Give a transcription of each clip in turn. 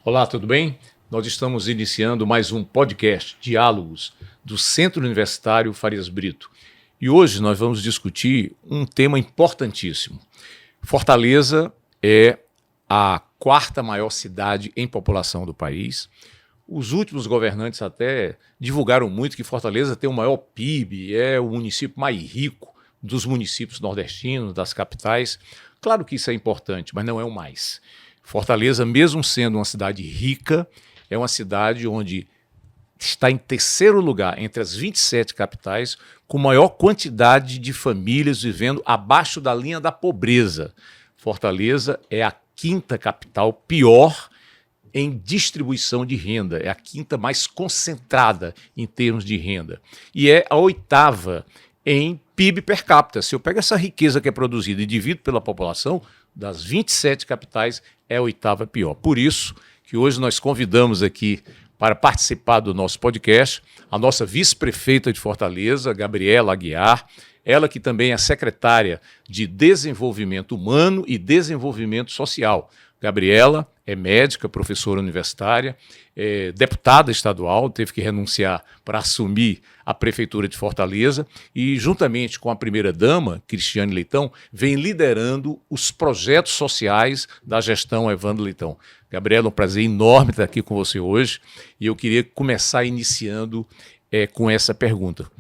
Olá, tudo bem? Nós estamos iniciando mais um podcast, Diálogos, do Centro Universitário Farias Brito. E hoje nós vamos discutir um tema importantíssimo. Fortaleza é a quarta maior cidade em população do país. Os últimos governantes até divulgaram muito que Fortaleza tem o maior PIB, é o município mais rico dos municípios nordestinos, das capitais. Claro que isso é importante, mas não é o mais. Fortaleza, mesmo sendo uma cidade rica, é uma cidade onde está em terceiro lugar entre as 27 capitais, com maior quantidade de famílias vivendo abaixo da linha da pobreza. Fortaleza é a quinta capital pior em distribuição de renda, é a quinta mais concentrada em termos de renda. E é a oitava em PIB per capita. Se eu pego essa riqueza que é produzida e divido pela população, das 27 capitais, é a oitava pior. Por isso que hoje nós convidamos aqui para participar do nosso podcast a nossa vice-prefeita de Fortaleza, Gabriela Aguiar, ela que também é secretária de Desenvolvimento Humano e Desenvolvimento Social. Gabriela é médica, professora universitária, é deputada estadual, teve que renunciar para assumir a Prefeitura de Fortaleza e, juntamente com a primeira-dama, Cristiane Leitão, vem liderando os projetos sociais da gestão Evandro Leitão. Gabriela, é um prazer enorme estar aqui com você hoje e eu queria começar iniciando com essa pergunta.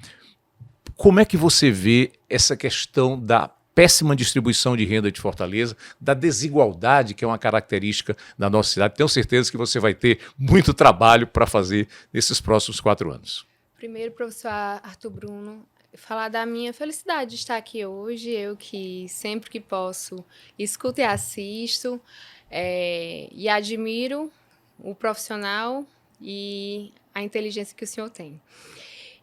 Como é que você vê essa questão da péssima distribuição de renda de Fortaleza, da desigualdade, que é uma característica da nossa cidade? Tenho certeza que você vai ter muito trabalho para fazer nesses próximos 4 anos. Primeiro, professor Arthur Bruno, falar da minha felicidade de estar aqui hoje, eu que sempre que posso escuto e assisto, e admiro o profissional e a inteligência que o senhor tem.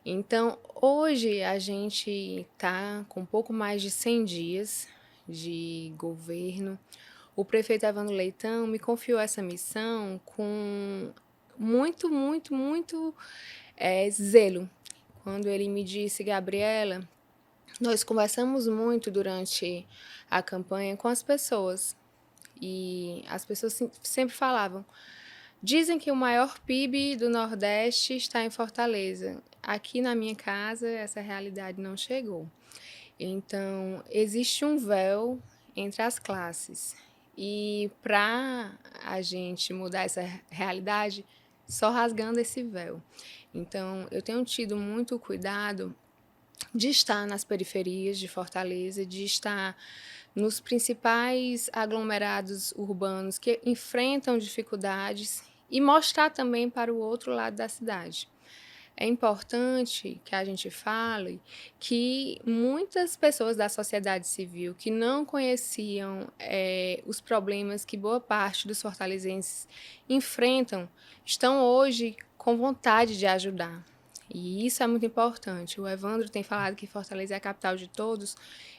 Então, hoje a gente está com um pouco mais de 100 dias de governo. O prefeito Evandro Leitão me confiou essa missão com muito zelo. Quando ele me disse, Gabriela, nós conversamos muito durante a campanha com as pessoas. E as pessoas sempre falavam, dizem que o maior PIB do Nordeste está em Fortaleza. Aqui na minha casa, essa realidade não chegou. Então, existe um véu entre as classes. E para a gente mudar essa realidade, só rasgando esse véu. Então, eu tenho tido muito cuidado de estar nas periferias de Fortaleza, de estar nos principais aglomerados urbanos que enfrentam dificuldades e mostrar também para o outro lado da cidade. É importante que a gente fale que muitas pessoas da sociedade civil que não conheciam os problemas que boa parte dos fortalezenses enfrentam, estão hoje com vontade de ajudar. E isso é muito importante. O Evandro tem falado que Fortaleza é a capital de todos,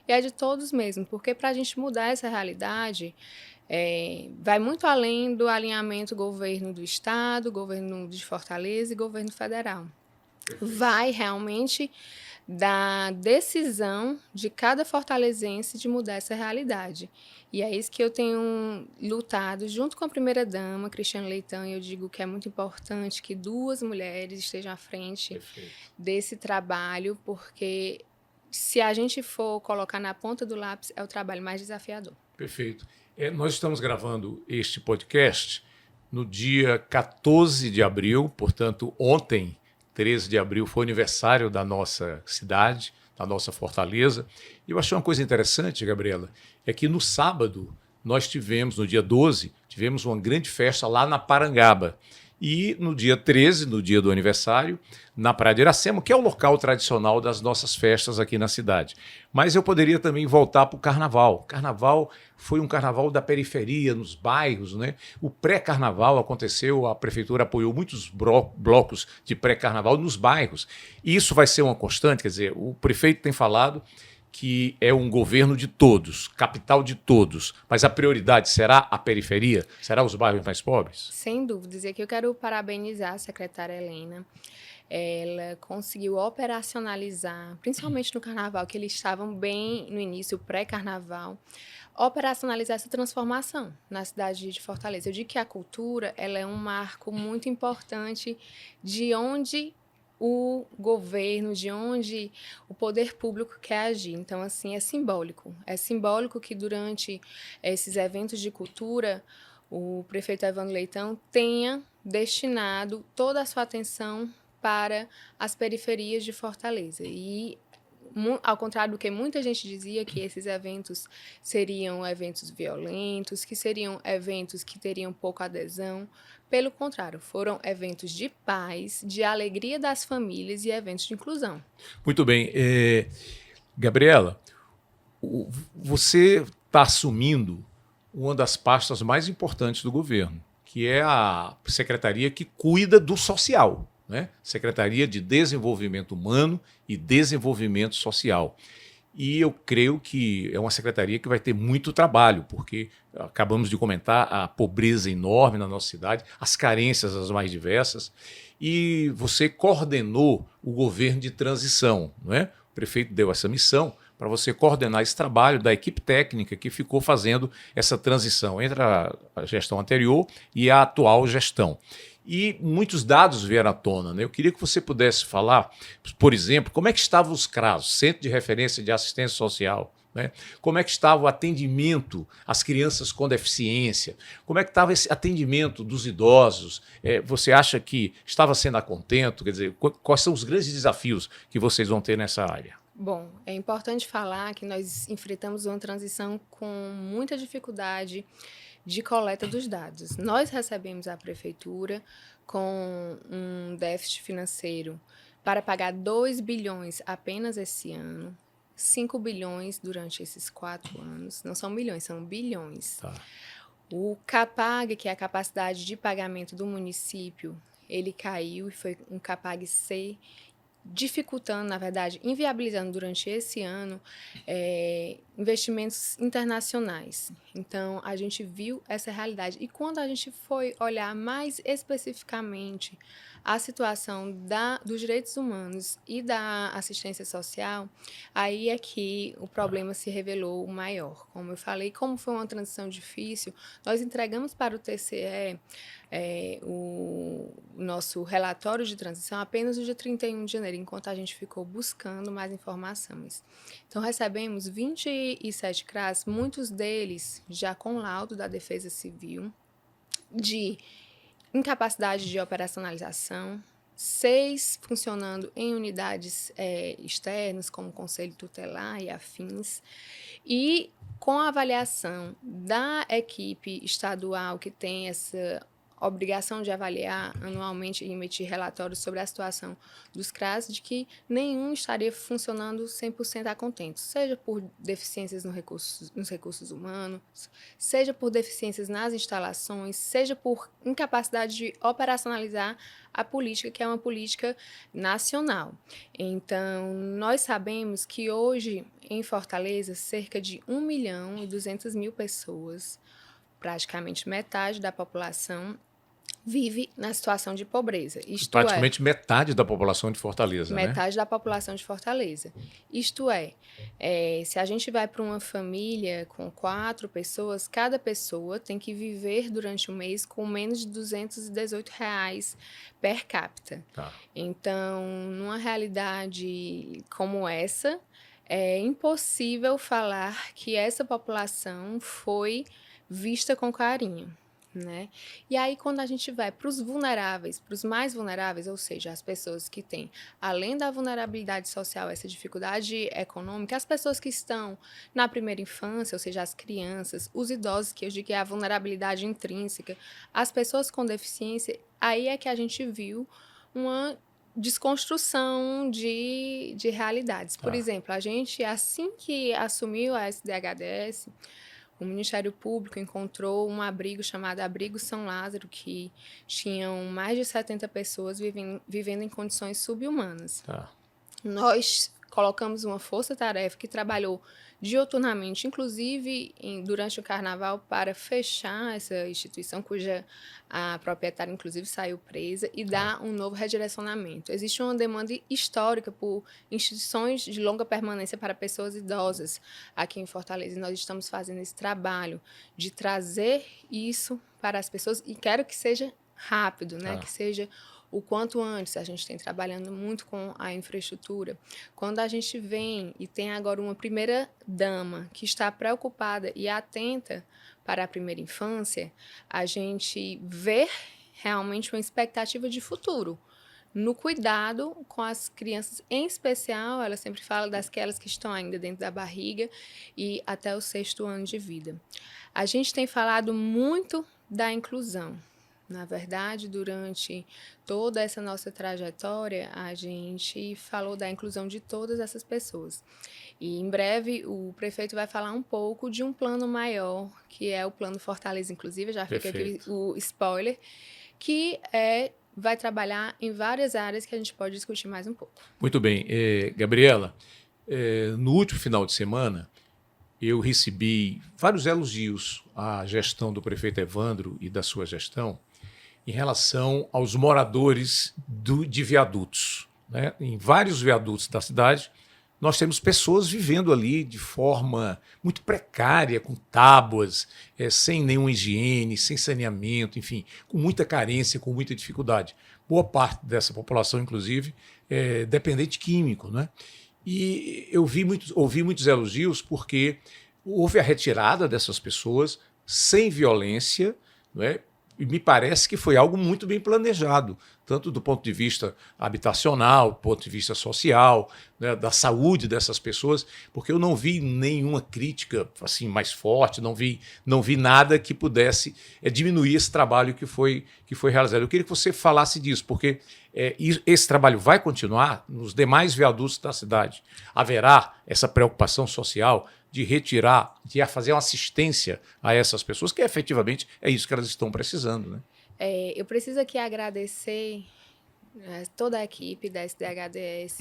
e é de todos mesmo, porque para a gente mudar essa realidade, vai muito além do alinhamento governo do Estado, governo de Fortaleza e governo federal. Vai realmente da decisão de cada fortalezense de mudar essa realidade. E é isso que eu tenho lutado junto com a primeira-dama, Cristiane Leitão, e eu digo que é muito importante que 2 mulheres estejam à frente desse trabalho, porque se a gente for colocar na ponta do lápis, é o trabalho mais desafiador. Perfeito. Nós estamos gravando este podcast no dia 14 de abril, portanto, ontem, 13 de abril, foi o aniversário da nossa cidade, da nossa Fortaleza. E eu achei uma coisa interessante, Gabriela, é que no sábado nós tivemos, no dia 12, tivemos uma grande festa lá na Parangaba. E no dia 13, no dia do aniversário, na Praia de Iracema, que é o local tradicional das nossas festas aqui na cidade. Mas eu poderia também voltar para o carnaval. O carnaval foi um carnaval da periferia, nos bairros, né? O pré-carnaval aconteceu, a prefeitura apoiou muitos blocos de pré-carnaval nos bairros. E isso vai ser uma constante, quer dizer, o prefeito tem falado que é um governo de todos, capital de todos, mas a prioridade será a periferia? Será os bairros mais pobres? Sem dúvidas. E aqui eu quero parabenizar a secretária Helena. ela conseguiu operacionalizar, principalmente no carnaval, que eles estavam bem no início, pré-carnaval, operacionalizar essa transformação na cidade de Fortaleza. Eu digo que a cultura ela é um marco muito importante de onde o governo, de onde o poder público quer agir. Então, assim, é simbólico. É simbólico que durante esses eventos de cultura, o prefeito Evandro Leitão tenha destinado toda a sua atenção para as periferias de Fortaleza. E ao contrário do que muita gente dizia, que esses eventos seriam eventos violentos, que seriam eventos que teriam pouca adesão. Pelo contrário, foram eventos de paz, de alegria das famílias e eventos de inclusão. Muito bem. Gabriela, você está assumindo uma das pastas mais importantes do governo, que é a secretaria que cuida do social, né? Secretaria de Desenvolvimento Humano e Desenvolvimento Social. E eu creio que é uma secretaria que vai ter muito trabalho, porque acabamos de comentar a pobreza enorme na nossa cidade, as carências as mais diversas, e você coordenou o governo de transição, não é? O prefeito deu essa missão para você coordenar esse trabalho da equipe técnica que ficou fazendo essa transição entre a gestão anterior e a atual gestão. E muitos dados vieram à tona, né? Eu queria que você pudesse falar, por exemplo, como é que estavam os CRAS, Centro de Referência de Assistência Social, né? Como é que estava o atendimento às crianças com deficiência? Como é que estava esse atendimento dos idosos? Você acha que estava sendo a contento? Quer dizer, quais são os grandes desafios que vocês vão ter nessa área? Bom, é importante falar que nós enfrentamos uma transição com muita dificuldade de coleta dos dados. Nós recebemos a prefeitura com um déficit financeiro para pagar 2 bilhões apenas esse ano, 5 bilhões durante esses 4 anos. Não são milhões, são bilhões. Tá. O CAPAG, que é a capacidade de pagamento do município, ele caiu e foi um CAPAG C, dificultando, na verdade, inviabilizando durante esse ano investimentos internacionais. Então, a gente viu essa realidade. E quando a gente foi olhar mais especificamente a situação dos direitos humanos e da assistência social, aí é que o problema se revelou maior. Como eu falei, como foi uma transição difícil, nós entregamos para o TCE o nosso relatório de transição apenas no dia 31 de janeiro, enquanto a gente ficou buscando mais informações. Então, recebemos 27 CRAS, muitos deles já com laudo da Defesa Civil, de incapacidade de operacionalização, 6 funcionando em unidades externas, como Conselho Tutelar e afins, e com a avaliação da equipe estadual que tem essa obrigação de avaliar anualmente e emitir relatórios sobre a situação dos CRAS, de que nenhum estaria funcionando 100% a contento, seja por deficiências nos recursos humanos, seja por deficiências nas instalações, seja por incapacidade de operacionalizar a política, que é uma política nacional. Então, nós sabemos que hoje, em Fortaleza, cerca de 1.200.000 pessoas, praticamente metade da população, vive na situação de pobreza. Praticamente metade da população de Fortaleza, né? Metade da população de Fortaleza. Isto é, se a gente vai para uma família com 4 pessoas, cada pessoa tem que viver durante o mês com menos de R$ 218 per capita. Tá. Então, numa realidade como essa, é impossível falar que essa população foi vista com carinho, né? E aí, quando a gente vai para os vulneráveis, para os mais vulneráveis, ou seja, as pessoas que têm, além da vulnerabilidade social, essa dificuldade econômica, as pessoas que estão na primeira infância, ou seja, as crianças, os idosos, que eu digo que é a vulnerabilidade intrínseca, as pessoas com deficiência, aí é que a gente viu uma desconstrução de realidades. Por exemplo, a gente, assim que assumiu a SDHDS, o Ministério Público encontrou um abrigo chamado Abrigo São Lázaro, que tinham mais de 70 pessoas vivendo em condições subhumanas. Tá. Nós colocamos uma força-tarefa que trabalhou diuturnamente, inclusive durante o carnaval, para fechar essa instituição, cuja a proprietária, inclusive, saiu presa, e dar um novo redirecionamento. Existe uma demanda histórica por instituições de longa permanência para pessoas idosas aqui em Fortaleza. E nós estamos fazendo esse trabalho de trazer isso para as pessoas, e quero que seja rápido, né? Que seja o quanto antes. A gente tem trabalhando muito com a infraestrutura. Quando a gente vem e tem agora uma primeira dama que está preocupada e atenta para a primeira infância, a gente vê realmente uma expectativa de futuro no cuidado com as crianças, em especial, ela sempre fala daquelas que estão ainda dentro da barriga e até o 6º ano de vida. A gente tem falado muito da inclusão. Na verdade, durante toda essa nossa trajetória, a gente falou da inclusão de todas essas pessoas. E, em breve, o prefeito vai falar um pouco de um plano maior, que é o Plano Fortaleza Inclusiva, já fica aqui o spoiler, que vai trabalhar em várias áreas que a gente pode discutir mais um pouco. Muito bem. Gabriela, no último final de semana, eu recebi vários elogios à gestão do prefeito Evandro e da sua gestão em relação aos moradores de viadutos, né? Em vários viadutos da cidade, nós temos pessoas vivendo ali de forma muito precária, com tábuas, sem nenhuma higiene, sem saneamento, enfim, com muita carência, com muita dificuldade. Boa parte dessa população, inclusive, é dependente químico, né? E eu ouvi muitos elogios porque houve a retirada dessas pessoas sem violência, não é? E me parece que foi algo muito bem planejado, tanto do ponto de vista habitacional, do ponto de vista social, né, da saúde dessas pessoas, porque eu não vi nenhuma crítica assim mais forte, não vi nada que pudesse diminuir esse trabalho que foi realizado. Eu queria que você falasse disso, porque esse trabalho vai continuar nos demais viadutos da cidade. Haverá essa preocupação social de retirar, de fazer uma assistência a essas pessoas, que efetivamente é isso que elas estão precisando, né? Eu preciso aqui agradecer toda a equipe da SDHDS,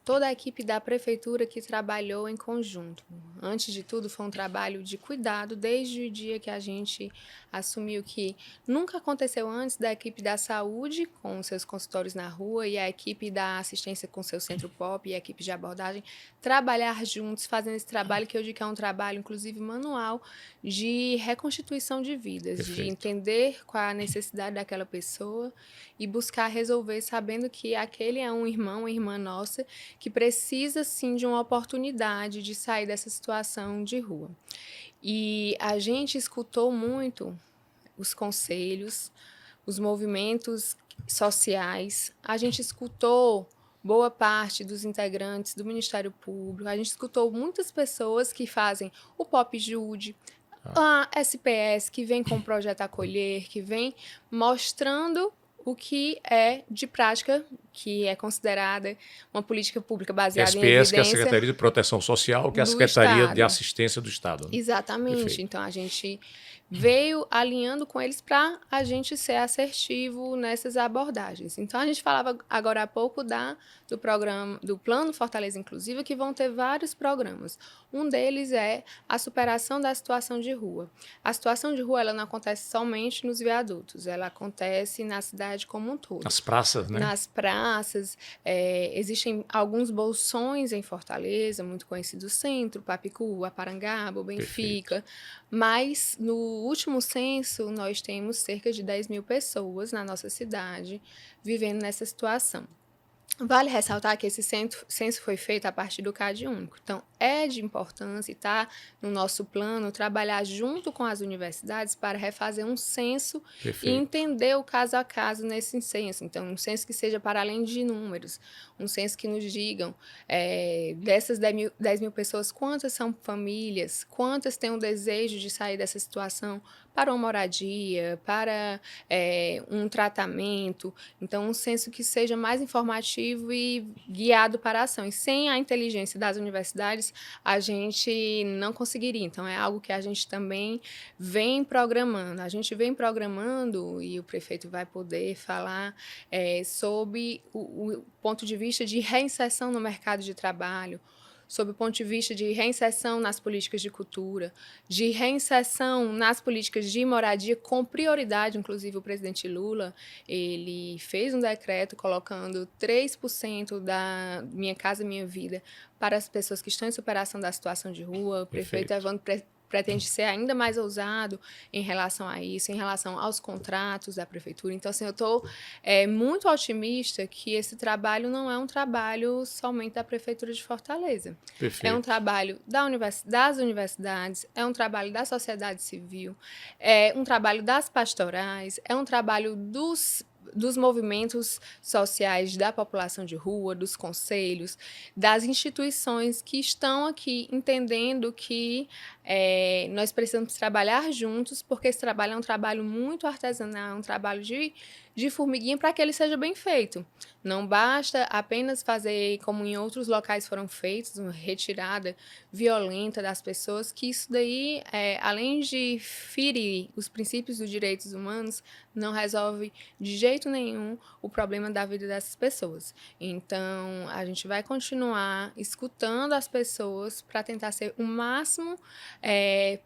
toda a equipe da prefeitura que trabalhou em conjunto. Antes de tudo, foi um trabalho de cuidado desde o dia que a gente assumiu, que nunca aconteceu antes, da equipe da saúde com seus consultórios na rua e a equipe da assistência com seu centro pop e a equipe de abordagem trabalhar juntos, fazendo esse trabalho que eu digo que é um trabalho, inclusive manual, de reconstituição de vidas, Perfeito. De entender qual a necessidade daquela pessoa e buscar resolver, sabendo que aquele é um irmão, uma irmã nossa, que precisa, sim, de uma oportunidade de sair dessa situação de rua. E a gente escutou muito os conselhos, os movimentos sociais, a gente escutou boa parte dos integrantes do Ministério Público, a gente escutou muitas pessoas que fazem o Pop Jude, a SPS, que vem com o Projeto Acolher, que vem mostrando o que é de prática, que é considerada uma política pública baseada em evidência. SPS, que é a Secretaria de Proteção Social, que é a Secretaria de Assistência do Estado. Né? Exatamente. Perfeito. Então, a gente veio alinhando com eles para a gente ser assertivo nessas abordagens. Então, a gente falava agora há pouco do programa, do Plano Fortaleza Inclusiva, que vão ter vários programas. Um deles é a superação da situação de rua. A situação de rua, ela não acontece somente nos viadutos, ela acontece na cidade como um todo. Nas praças, né? Nas praças, existem alguns bolsões em Fortaleza, muito conhecidos: Centro, Papicu, Aparangaba, Benfica. Perfeito. Mas, no último censo, nós temos cerca de 10 mil pessoas na nossa cidade vivendo nessa situação. Vale ressaltar que esse censo foi feito a partir do CAD único. Então, é de importância e está no nosso plano trabalhar junto com as universidades para refazer um censo. Perfeito. E entender o caso a caso nesse censo. Então, um censo que seja para além de números, um censo que nos digam dessas 10 mil pessoas, quantas são famílias, quantas têm um desejo de sair dessa situação para uma moradia, para um tratamento. Então, um censo que seja mais informativo objetivo e guiado para a ação. E sem a inteligência das universidades, a gente não conseguiria. Então, é algo que a gente também vem programando. A gente vem programando, e o prefeito vai poder falar sobre o ponto de vista de reinserção no mercado de trabalho, sob o ponto de vista de reinserção nas políticas de cultura, de reinserção nas políticas de moradia, com prioridade. Inclusive, o presidente Lula, ele fez um decreto colocando 3% da Minha Casa Minha Vida para as pessoas que estão em superação da situação de rua. O prefeito Evandro pretende ser ainda mais ousado em relação a isso, em relação aos contratos da prefeitura. Então, assim, eu estou muito otimista que esse trabalho não é um trabalho somente da Prefeitura de Fortaleza. Perfeito. É um trabalho das universidades, é um trabalho da sociedade civil, é um trabalho das pastorais, é um trabalho dos movimentos sociais da população de rua, dos conselhos, das instituições que estão aqui entendendo que nós precisamos trabalhar juntos, porque esse trabalho é um trabalho muito artesanal, um trabalho de formiguinha para que ele seja bem feito. Não basta apenas fazer como em outros locais foram feitos, uma retirada violenta das pessoas, que isso daí, além de ferir os princípios dos direitos humanos, não resolve de jeito nenhum o problema da vida dessas pessoas. Então, a gente vai continuar escutando as pessoas para tentar ser o máximo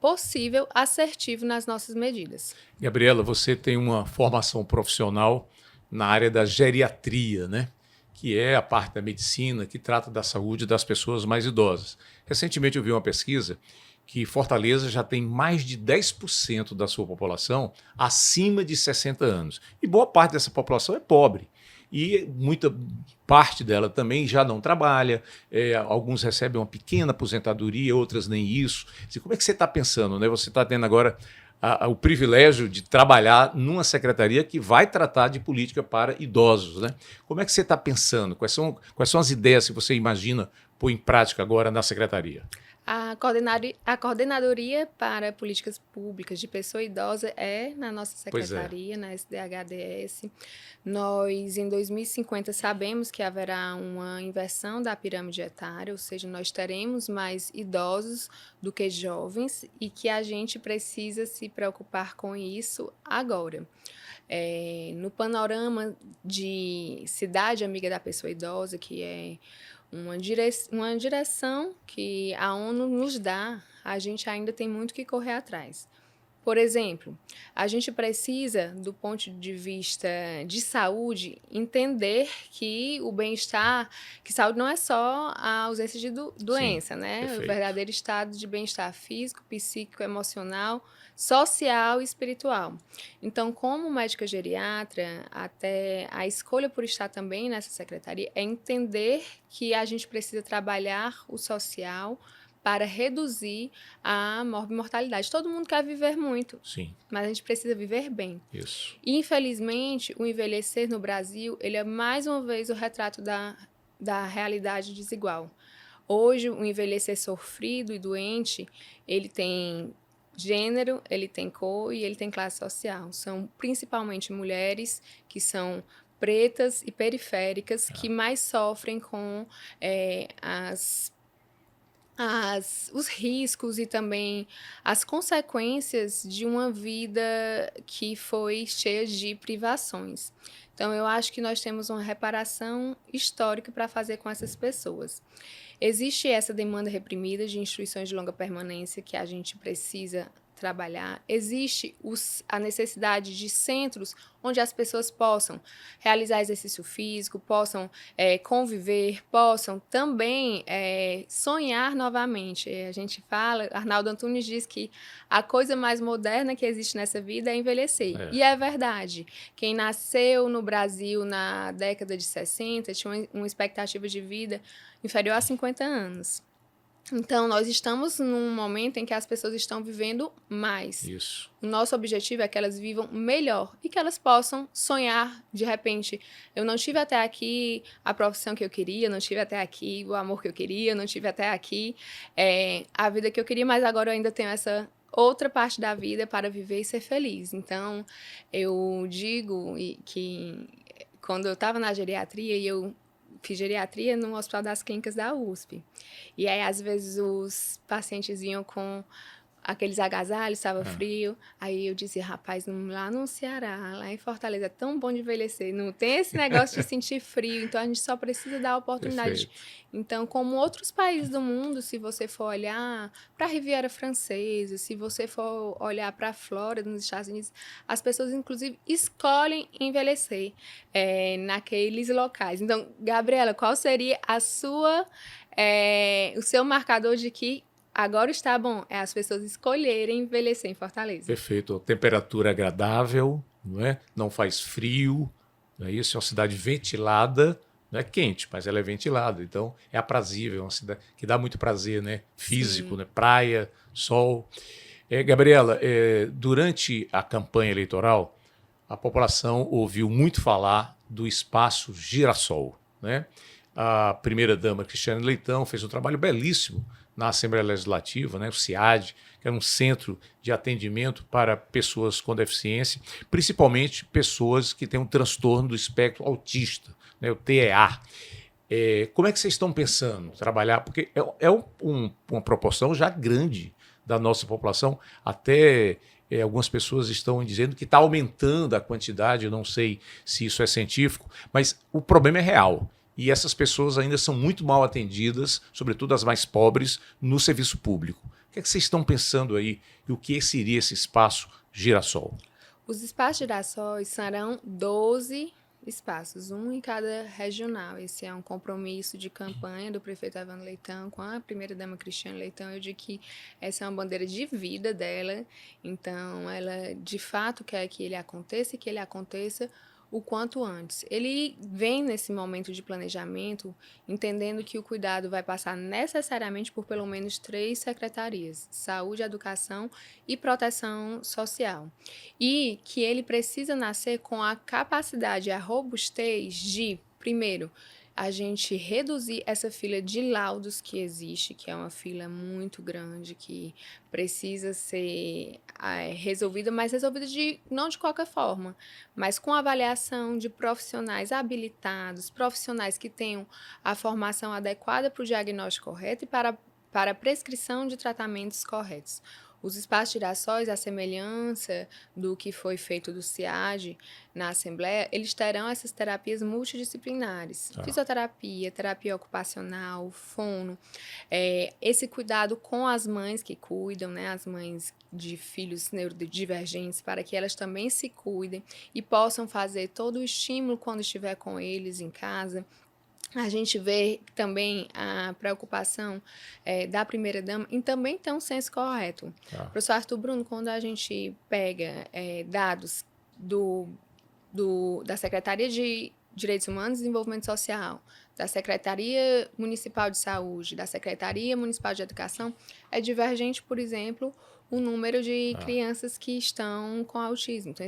possível assertivo nas nossas medidas. Gabriela, você tem uma formação profissional na área da geriatria, né? Que é a parte da medicina que trata da saúde das pessoas mais idosas. Recentemente eu vi uma pesquisa que Fortaleza já tem mais de 10% da sua população acima de 60 anos. E boa parte dessa população é pobre. E muita parte dela também já não trabalha, alguns recebem uma pequena aposentadoria, outras nem isso. Como é que você está pensando, né? Você está tendo agora o privilégio de trabalhar numa secretaria que vai tratar de política para idosos, né? Como é que você está pensando? Quais são as ideias que você imagina pôr em prática agora na secretaria? A Coordenadoria para Políticas Públicas de Pessoa Idosa é na nossa secretaria, na SDHDS. Nós, em 2050, sabemos que haverá uma inversão da pirâmide etária, ou seja, nós teremos mais idosos do que jovens e que a gente precisa se preocupar com isso agora. No panorama de Cidade Amiga da Pessoa Idosa, que é uma direção que a ONU nos dá, a gente ainda tem muito que correr atrás. Por exemplo, a gente precisa, do ponto de vista de saúde, entender que o bem-estar, que saúde não é só a ausência de doença, né? Perfeito. O verdadeiro estado de bem-estar físico, psíquico, emocional, social e espiritual. Então, como médica geriatra, até a escolha por estar também nessa secretaria é entender que a gente precisa trabalhar o social para reduzir a morbimortalidade. Todo mundo quer viver muito, Sim. Mas a gente precisa viver bem. Isso. Infelizmente, o envelhecer no Brasil, ele é mais uma vez o retrato da realidade desigual. Hoje, o envelhecer sofrido e doente, ele tem gênero, ele tem cor e ele tem classe social. São principalmente mulheres que são pretas e periféricas que mais sofrem com os riscos e também as consequências de uma vida que foi cheia de privações. Então, eu acho que nós temos uma reparação histórica para fazer com essas pessoas. Existe essa demanda reprimida de instituições de longa permanência que a gente precisa trabalhar. Existe a necessidade de centros onde as pessoas possam realizar exercício físico, possam conviver, possam também sonhar novamente. A gente fala, Arnaldo Antunes diz que a coisa mais moderna que existe nessa vida é envelhecer. E é verdade. Quem nasceu no Brasil na década de 60 tinha uma expectativa de vida inferior a 50 anos. Então, nós estamos num momento em que as pessoas estão vivendo mais. Isso. O nosso objetivo é que elas vivam melhor e que elas possam sonhar. De repente, eu não tive até aqui a profissão que eu queria, não tive até aqui o amor que eu queria, não tive até aqui a vida que eu queria, mas agora eu ainda tenho essa outra parte da vida para viver e ser feliz. Então, eu digo que quando eu estava na geriatria e eu fiz geriatria no Hospital das Clínicas da USP. E aí, às vezes, os pacientes vinham com aqueles agasalhos, estava frio. Aí eu dizia, rapaz, lá no Ceará, lá em Fortaleza, é tão bom de envelhecer. Não tem esse negócio de sentir frio, então a gente só precisa dar a oportunidade. Perfeito. Então, como outros países do mundo, se você for olhar para a Riviera Francesa, se você for olhar para a Flórida, nos Estados Unidos, as pessoas, inclusive, escolhem envelhecer naqueles locais. Então, Gabriela, qual seria o seu marcador de que agora está bom? É as pessoas escolherem envelhecer em Fortaleza. Perfeito. Temperatura agradável, não é? Não faz frio, não é isso? É uma cidade ventilada, não é quente, mas ela é ventilada. Então, é aprazível, é uma cidade que dá muito prazer, né? Físico, né? Praia, sol. Gabriela, durante a campanha eleitoral, a população ouviu muito falar do espaço Girassol, né? A primeira-dama Cristiane Leitão fez um trabalho belíssimo na Assembleia Legislativa, né, o CIAD, que era um centro de atendimento para pessoas com deficiência, principalmente pessoas que têm um transtorno do espectro autista, né, o TEA. Como é que vocês estão pensando em trabalhar? Porque uma proporção já grande da nossa população, até algumas pessoas estão dizendo que está aumentando a quantidade, eu não sei se isso é científico, mas o problema é real. E essas pessoas ainda são muito mal atendidas, sobretudo as mais pobres, no serviço público. O que é que vocês estão pensando aí e o que seria esse espaço Girassol? Os espaços Girassóis serão 12 espaços, um em cada regional. Esse é um compromisso de campanha do prefeito Evandro Leitão com a primeira-dama Cristiane Leitão. Eu digo que essa é uma bandeira de vida dela, então ela de fato quer que ele aconteça e que ele aconteça o quanto antes. Ele vem nesse momento de planejamento entendendo que o cuidado vai passar necessariamente por pelo menos 3 secretarias: saúde, educação e proteção social. E que ele precisa nascer com a capacidade, a robustez de, primeiro, a gente reduzir essa fila de laudos que existe, que é uma fila muito grande, que precisa ser resolvida, mas resolvida não de qualquer forma, mas com avaliação de profissionais habilitados, profissionais que tenham a formação adequada para o diagnóstico correto e para a prescrição de tratamentos corretos. Os espaços Girassóis, a semelhança do que foi feito do CIAD na Assembleia, eles terão essas terapias multidisciplinares. Fisioterapia, terapia ocupacional, fono, esse cuidado com as mães que cuidam, né, as mães de filhos neurodivergentes, para que elas também se cuidem e possam fazer todo o estímulo quando estiver com eles em casa. A gente vê também a preocupação da primeira-dama em também ter um senso correto. Professor Arthur Bruno, quando a gente pega dados da Secretaria de Direitos Humanos e Desenvolvimento Social, da Secretaria Municipal de Saúde, da Secretaria Municipal de Educação, é divergente, por exemplo, o número de crianças que estão com autismo. Então,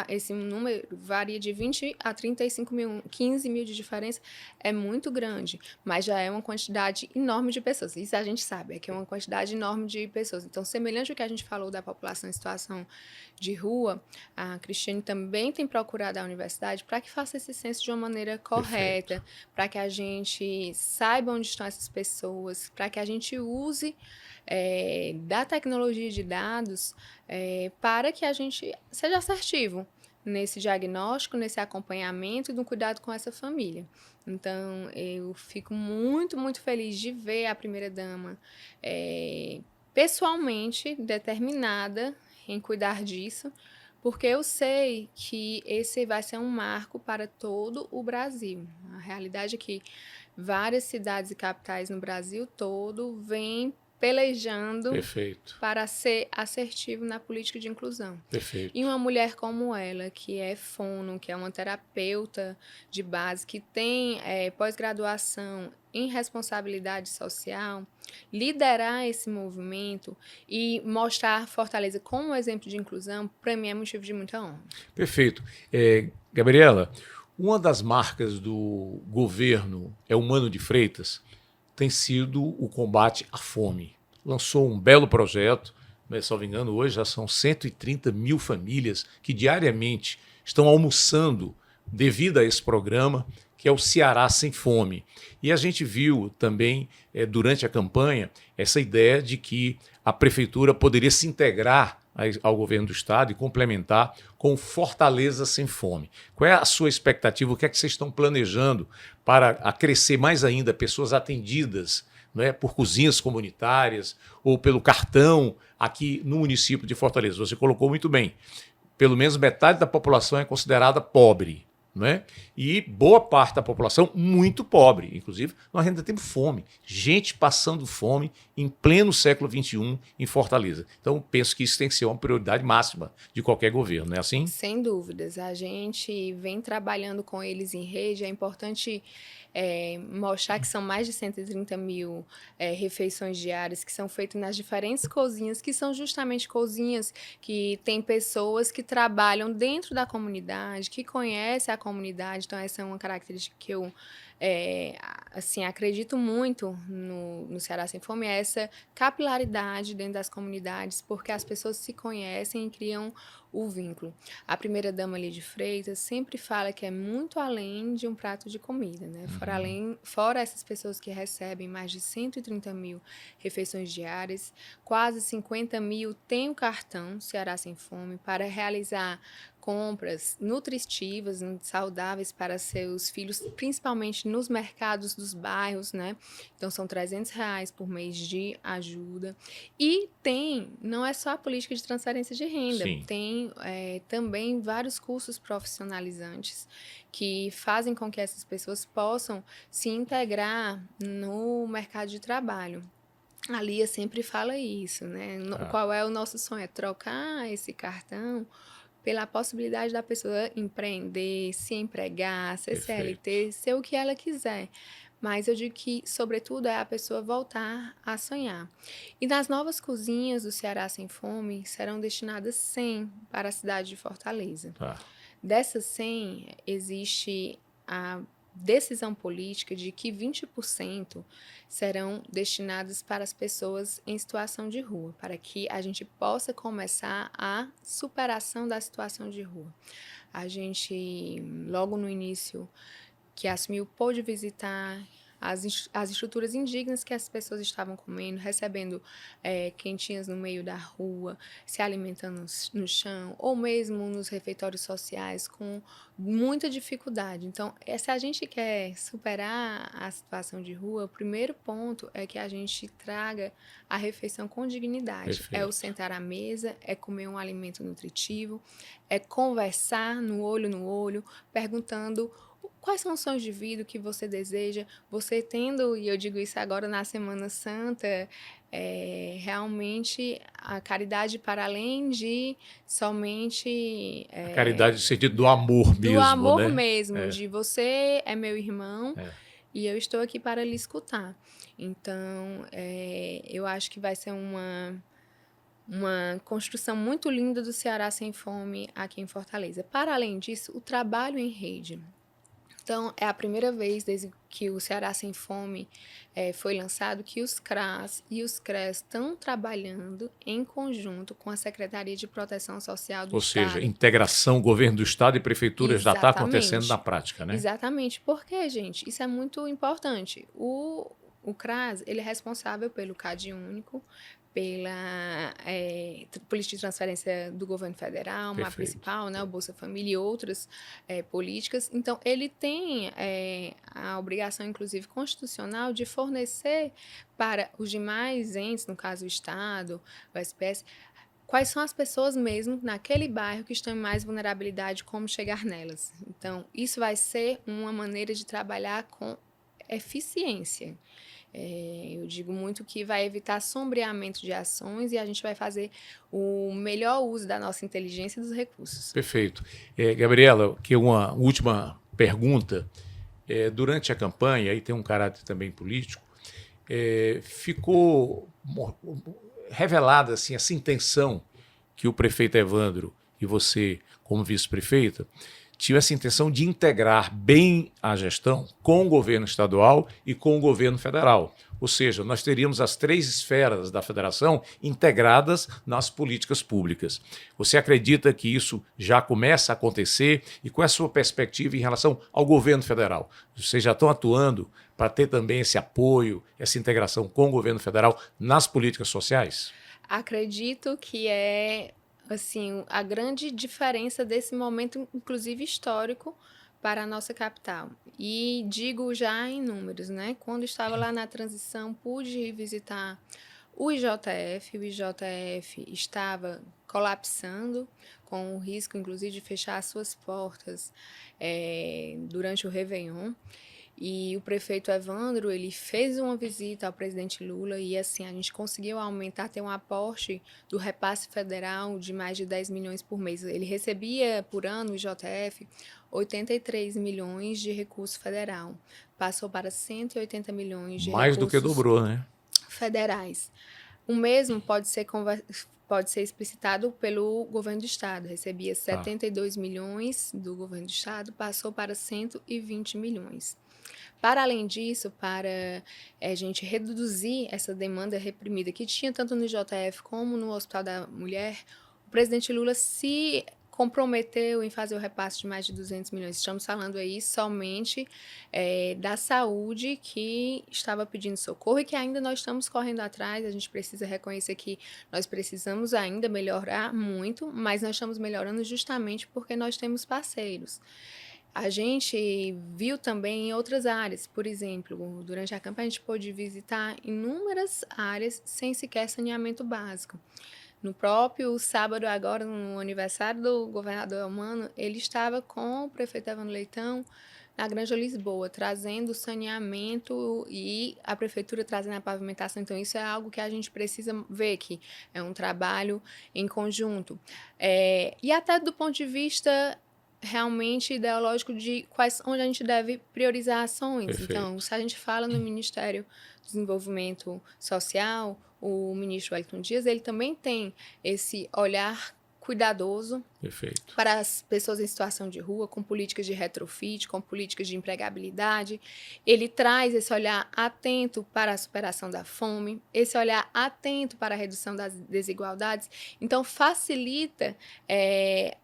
esse número varia de 20 a 35 mil, 15 mil de diferença, é muito grande, mas já é uma quantidade enorme de pessoas. Isso a gente sabe, que é uma quantidade enorme de pessoas. Então, semelhante ao que a gente falou da população em situação de rua, a Cristiane também tem procurado a universidade para que faça esse censo de uma maneira correta, para que a gente saiba onde estão essas pessoas, para que a gente use da tecnologia de dados para que a gente seja assertivo nesse diagnóstico, nesse acompanhamento e no cuidado com essa família. Então, eu fico muito, muito feliz de ver a primeira-dama pessoalmente determinada em cuidar disso, porque eu sei que esse vai ser um marco para todo o Brasil. A realidade é que várias cidades e capitais no Brasil todo vêm pelejando para ser assertivo na política de inclusão. E uma mulher como ela, que é fono, que é uma terapeuta de base, que tem pós-graduação em responsabilidade social, liderar esse movimento e mostrar Fortaleza como um exemplo de inclusão, para mim é motivo de muita honra. Perfeito. Gabriela, uma das marcas do governo Eumano de Freitas tem sido o combate à fome. Lançou um belo projeto, mas, se não me engano, hoje já são 130 mil famílias que diariamente estão almoçando devido a esse programa, que é o Ceará Sem Fome. E a gente viu também, durante a campanha, essa ideia de que a prefeitura poderia se integrar ao governo do estado e complementar com Fortaleza Sem Fome. Qual é a sua expectativa? O que é que vocês estão planejando para crescer mais ainda pessoas atendidas, não é, por cozinhas comunitárias ou pelo cartão aqui no município de Fortaleza? Você colocou muito bem. Pelo menos metade da população é considerada pobre, não é? E boa parte da população muito pobre. Inclusive, nós ainda temos fome. Gente passando fome em pleno século XXI em Fortaleza. Então, penso que isso tem que ser uma prioridade máxima de qualquer governo, não é assim? Sem dúvidas. A gente vem trabalhando com eles em rede. É importante mostrar que são mais de 130 mil refeições diárias que são feitas nas diferentes cozinhas, que são justamente cozinhas que tem pessoas que trabalham dentro da comunidade, que conhecem a comunidade. Então, essa é uma característica que eu assim, acredito muito no Ceará Sem Fome, é essa capilaridade dentro das comunidades, porque as pessoas se conhecem e criam o vínculo. A primeira-dama Lídia Freitas sempre fala que é muito além de um prato de comida, né? Fora essas pessoas que recebem mais de 130 mil refeições diárias, quase 50 mil têm o cartão Ceará Sem Fome para realizar compras nutritivas, saudáveis para seus filhos, principalmente nos mercados dos bairros, né? Então, são R$ 300 por mês de ajuda. E não é só a política de transferência de renda, Sim. tem também vários cursos profissionalizantes que fazem com que essas pessoas possam se integrar no mercado de trabalho. A Lia sempre fala isso, né? Qual é o nosso sonho? É trocar esse cartão pela possibilidade da pessoa empreender, se empregar, ser CLT, ser o que ela quiser. Mas eu digo que, sobretudo, é a pessoa voltar a sonhar. E nas novas cozinhas do Ceará Sem Fome, serão destinadas 100 para a cidade de Fortaleza. Dessas 100, existe a decisão política de que 20% serão destinados para as pessoas em situação de rua, para que a gente possa começar a superação da situação de rua. A gente, logo no início que assumiu, pôde visitar as estruturas indignas que as pessoas estavam comendo, recebendo quentinhas no meio da rua, se alimentando no chão, ou mesmo nos refeitórios sociais, com muita dificuldade. Então, se a gente quer superar a situação de rua, o primeiro ponto é que a gente traga a refeição com dignidade. Perfeito. É o sentar à mesa, é comer um alimento nutritivo, é conversar no olho, perguntando quais são os sonhos de vida que você deseja, você tendo, e eu digo isso agora na Semana Santa, realmente a caridade para além de somente... a caridade no sentido do amor mesmo, do amor, né? mesmo, de você é meu irmão e eu estou aqui para lhe escutar. Então, eu acho que vai ser uma construção muito linda do Ceará Sem Fome aqui em Fortaleza. Para além disso, o trabalho em rede. Então, é a primeira vez desde que o Ceará Sem Fome foi lançado que os CRAS e os CRES estão trabalhando em conjunto com a Secretaria de Proteção Social do Estado. Ou seja, integração governo do Estado e prefeituras já está acontecendo na prática, né? Exatamente. Porque, gente, isso é muito importante. O CRAS, ele é responsável pelo CAD único, pela política de transferência do governo federal, a principal, né, o Bolsa Família e outras políticas. Então, ele tem a obrigação, inclusive, constitucional de fornecer para os demais entes, no caso o Estado, o SPS, quais são as pessoas mesmo naquele bairro que estão em mais vulnerabilidade, como chegar nelas. Então, isso vai ser uma maneira de trabalhar com eficiência. Eu digo muito que vai evitar sombreamento de ações e a gente vai fazer o melhor uso da nossa inteligência e dos recursos. Perfeito. Gabriela, que uma última pergunta. Durante a campanha, aí tem um caráter também político, ficou revelada assim, essa intenção que o prefeito Evandro e você, como vice-prefeita, tinha essa intenção de integrar bem a gestão com o governo estadual e com o governo federal. Ou seja, nós teríamos as 3 esferas da federação integradas nas políticas públicas. Você acredita que isso já começa a acontecer? E qual é a sua perspectiva em relação ao governo federal? Vocês já estão atuando para ter também esse apoio, essa integração com o governo federal nas políticas sociais? Acredito que é assim a grande diferença desse momento, inclusive histórico, para a nossa capital. E digo já em números, né? Quando estava lá na transição, pude visitar o IJF. O IJF estava colapsando, com o risco, inclusive, de fechar as suas portas durante o Réveillon. E o prefeito Evandro, ele fez uma visita ao presidente Lula e, assim, a gente conseguiu aumentar, ter um aporte do repasse federal de mais de 10 milhões por mês. Ele recebia, por ano, o IJF, 83 milhões de recurso federal. Passou para 180 milhões de Mais do que recursos dobrou, né? federais. O mesmo pode ser explicitado pelo governo do estado. Recebia 72 milhões do governo do estado, passou para 120 milhões. Para além disso, para a gente reduzir essa demanda reprimida que tinha tanto no IJF como no Hospital da Mulher, o presidente Lula se comprometeu em fazer o repasse de mais de 200 milhões. Estamos falando aí somente da saúde, que estava pedindo socorro e que ainda nós estamos correndo atrás. A gente precisa reconhecer que nós precisamos ainda melhorar muito, mas nós estamos melhorando justamente porque nós temos parceiros. A gente viu também em outras áreas, por exemplo, durante a campanha a gente pôde visitar inúmeras áreas sem sequer saneamento básico. No próprio sábado agora, no aniversário do governador Elmano, ele estava com o prefeito Evandro Leitão na Granja Lisboa, trazendo saneamento e a prefeitura trazendo a pavimentação. Então, isso é algo que a gente precisa ver, que é um trabalho em conjunto. E até do ponto de vista realmente ideológico de onde a gente deve priorizar ações. Perfeito. Então, se a gente fala no Ministério do Desenvolvimento Social, o ministro Wellington Dias, ele também tem esse olhar cuidadoso. Perfeito. Para as pessoas em situação de rua, com políticas de retrofit, com políticas de empregabilidade. Ele traz esse olhar atento para a superação da fome, esse olhar atento para a redução das desigualdades. Então, facilita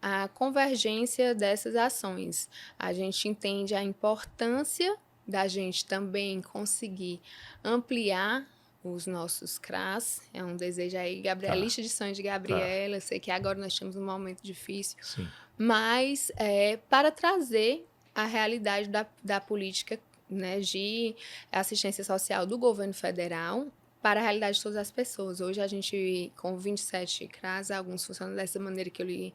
a convergência dessas ações. A gente entende a importância da gente também conseguir ampliar os nossos CRAS, é um desejo aí, Gabriela, lista de sonhos de Gabriela, eu sei que agora nós temos um momento difícil, sim, mas para trazer a realidade da política, né, de assistência social do governo federal para a realidade de todas as pessoas. Hoje a gente, com 27 CRAS, alguns funcionam dessa maneira que eu lhe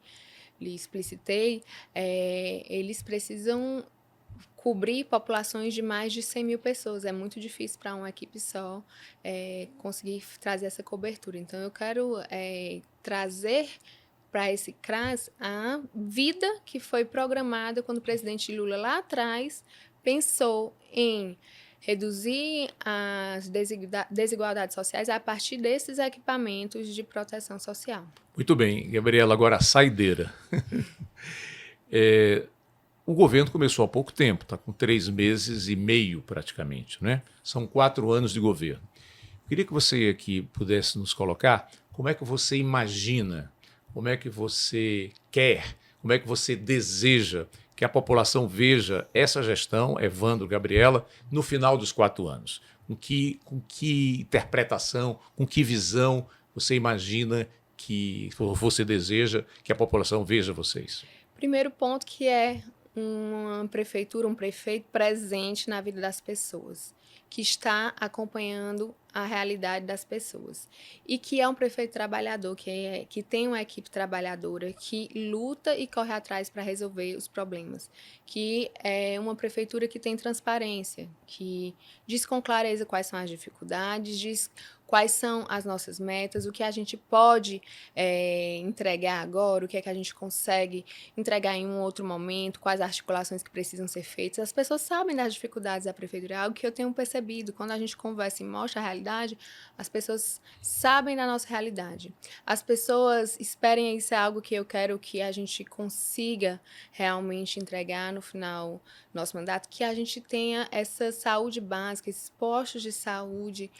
explicitei, eles precisam cobrir populações de mais de 100 mil pessoas. É muito difícil para uma equipe só conseguir trazer essa cobertura. Então, eu quero trazer para esse CRAS a vida que foi programada quando o presidente Lula, lá atrás, pensou em reduzir as desigualdades sociais a partir desses equipamentos de proteção social. Muito bem, Gabriela, agora a saideira. O governo começou há pouco tempo, está com 3 meses e meio praticamente, né? São 4 anos de governo. Eu queria que você aqui pudesse nos colocar como é que você imagina, como é que você quer, como é que você deseja que a população veja essa gestão, Evandro, Gabriela, no final dos 4 anos. Com que interpretação, com que visão você imagina que você deseja que a população veja vocês? Primeiro ponto que é uma prefeitura, um prefeito presente na vida das pessoas, que está acompanhando a realidade das pessoas e que é um prefeito trabalhador, que tem uma equipe trabalhadora, que luta e corre atrás para resolver os problemas, que é uma prefeitura que tem transparência, que diz com clareza quais são as dificuldades, diz quais são as nossas metas, o que a gente pode entregar agora, o que é que a gente consegue entregar em um outro momento, quais articulações que precisam ser feitas. As pessoas sabem das dificuldades da prefeitura, é algo que eu tenho percebido. Quando a gente conversa e mostra a realidade, as pessoas sabem da nossa realidade. As pessoas esperem, isso é algo que eu quero que a gente consiga realmente entregar no final do nosso mandato, que a gente tenha essa saúde básica, esses postos de saúde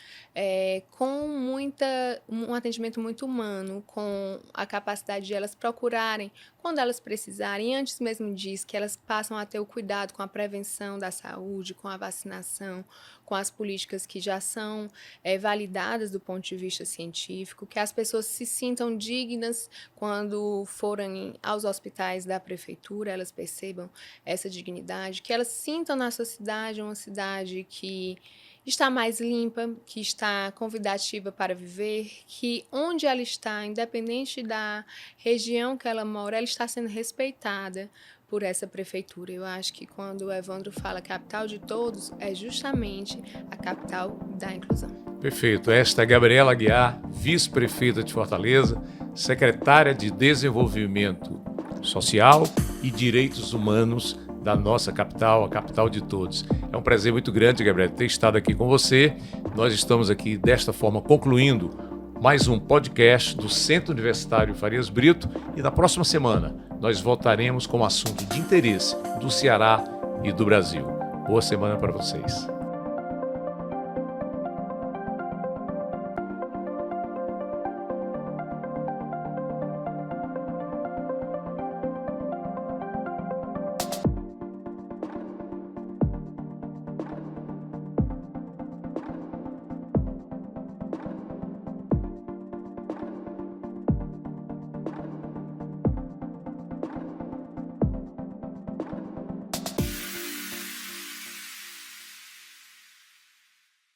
com um atendimento muito humano, com a capacidade de elas procurarem quando elas precisarem. E antes mesmo disso, que elas passam a ter o cuidado com a prevenção da saúde, com a vacinação, com as políticas que já são validadas do ponto de vista científico, que as pessoas se sintam dignas quando forem aos hospitais da prefeitura, elas percebam essa dignidade, que elas sintam na sua cidade uma cidade que está mais limpa, que está convidativa para viver, que onde ela está, independente da região que ela mora, ela está sendo respeitada por essa prefeitura. Eu acho que quando o Evandro fala capital de todos, é justamente a capital da inclusão. Perfeito. Esta é Gabriela Aguiar, vice-prefeita de Fortaleza, secretária de Desenvolvimento Social e Direitos Humanos da nossa capital, a capital de todos. É um prazer muito grande, Gabriela, ter estado aqui com você. Nós estamos aqui, desta forma, concluindo mais um podcast do Centro Universitário Farias Brito, e na próxima semana nós voltaremos com um assunto de interesse do Ceará e do Brasil. Boa semana para vocês.